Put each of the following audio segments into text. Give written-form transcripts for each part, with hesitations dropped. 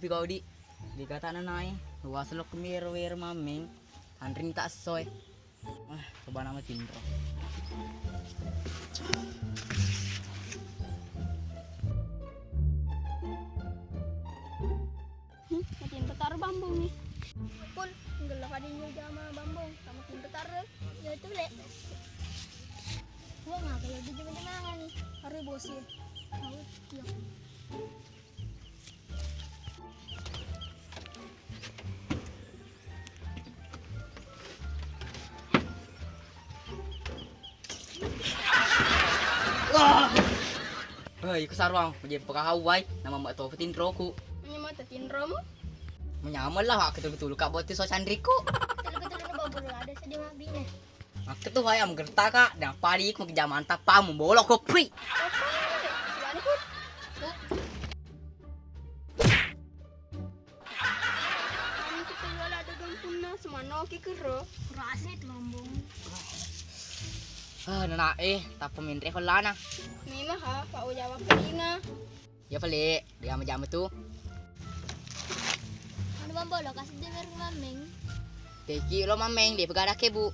kopi kau di kata nanai luas lo kemir maming andring tak soy coba nama tindro matiin petar bambung nih pun ngelak ada yang jama bambung sama matiin petar ya itu le gua nggak kayak gitu mana nih hari bos ya tahu ya Hei, kesarwang, menjadi pekahawai, nama mak tua petindro ku. Menyamai tetindro mu? Menyamal lah, ketul-ketul kak buat so candriku. Ketul-ketul bawa bulu ada sedih mabine. Aku tuh ayam gerta kak, dan parik mau kerja mantap pamu bolok kopi. Suani pun. Kami kita jual ada gampuna semana oke kero. Kerasnya itu lambung. Nana tak pemindri kolana. Nih mah ha, Pak Ujawab pelinga. Ya pali, dia jam itu. Ano bang bolo kasih denger mameng. Teki lo mameng, dia pegadak ke bu.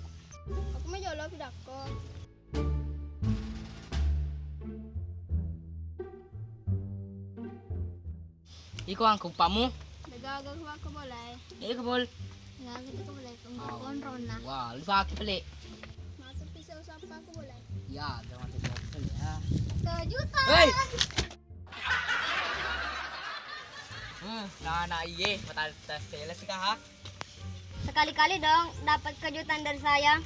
Aku mah jolo pidak ko. Iko ang kumpamu. Nagagag ko boleh. Iya kebol. Nagagag ko boleh kung rona. Wah, lupa aku pali. Masuk pisau sapa ko boleh. Ya, jangan terlalu pali ya. Kejutan. Hei! Nah, iye, matal sales ka ha? Sekali-kali dong dapat kejutan dari saya.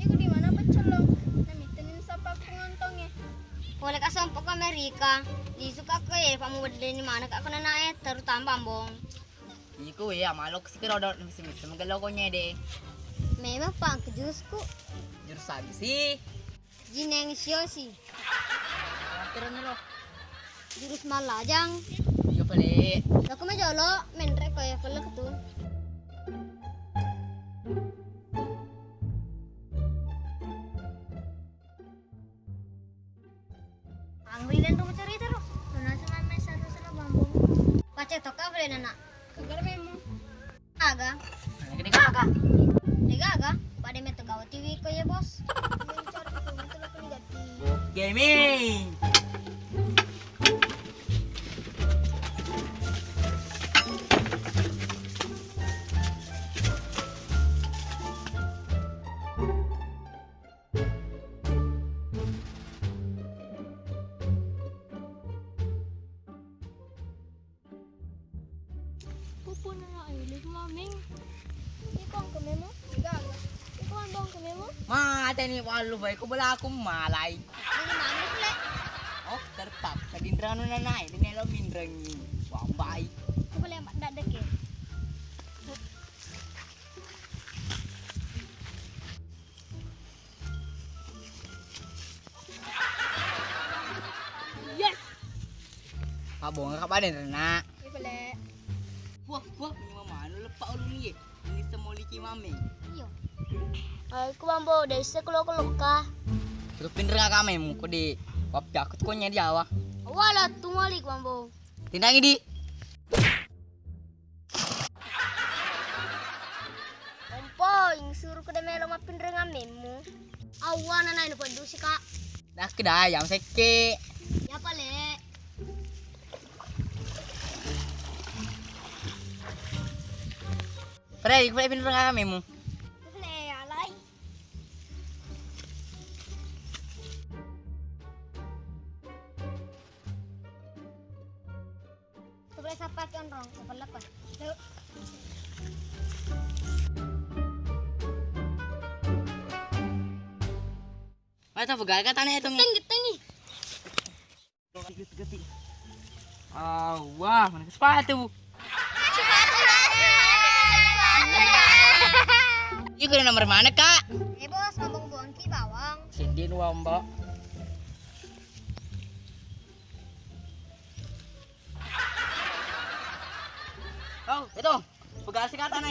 Iku di mana pencelong? Namitenin sapa pengontong ya. Boleh kasompok ke Amerika. Di suka ko ya, pamu di mana kak kena naik terutama bambong. Iku ya, malok sih rodot misi-misi magalaw ko niya de. Memang pang kejusku. Jurus sabi sih. Jineng siosi. Tira na lo. Jurus malajang. Iya pali. Aku mah jolo menrek ko ya pelek tuh. Anglilan rumah cerita lo. Nana sama mesa sama bambung. Pace toka boleh nana. Kagak memo. Aga. Gini kakak. Aga. Pada meto gawa TV ko ya bos. Gaming. Pupo na nga ay lig maming. Ikaw ang kami mo? Gaga. Ikaw ang bang kami mo? Mate ni walu bay ko bala akong malay. Hindi mami pala. Oh, terpak. Sa dindrano na nai, dinelo mindrang wambay. Ito pala yung dadak eh. Yes! Abong ka pa din na. Ito pala. Wah, ni mama ano lepa ulo ni. Ini semua liki mami. Iyo. Ay, kumambo. Dahil sa kulok-kulok ka. Terus pindah kami mu ko di wapi aku ko nya Jawa. Wala, tumali kumambo. Tindangi di. Ompo, yung suruh ko na meron mapinre nga memo. Awa na na, napandusi ka. Dah kedayam seke. Ya pala. Pre pindah kami mu. Ito pala, alay. Ito pala sa pati on rong, sa palapan. Ito. Mata pegal ka tanah itong. Tengi. Gati. Wah, mana sepatu. Iku na nomor mana, Kak? Eh bos, mabong-bong ki bawang. Sindi nuwa, Mbak. Oh, ito. Pegal si kata na.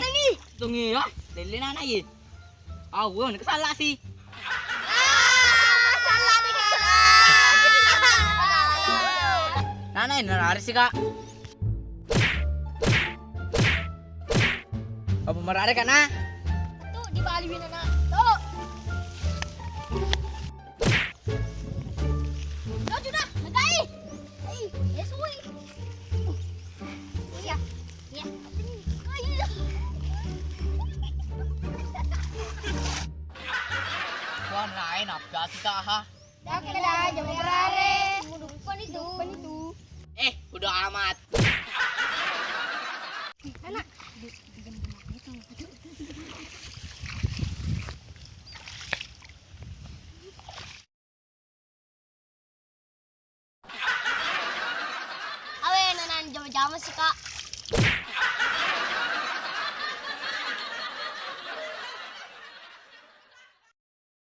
Tungi, ha? Dali na na eh. Wah, nakasala si. Salah nih kak. Nanay, nararis si Kak. Apa marah kan ah? Tuh di Bali na. Tuh. Tuh sudah, nagai. Ay, esui. Iya. Iya. Ay. Kuan lain apa sih kak ha? Dakil dah, jamu berare. Mudupan itu. Udah amat. Anak. Awe nanan jama-jama sih kak.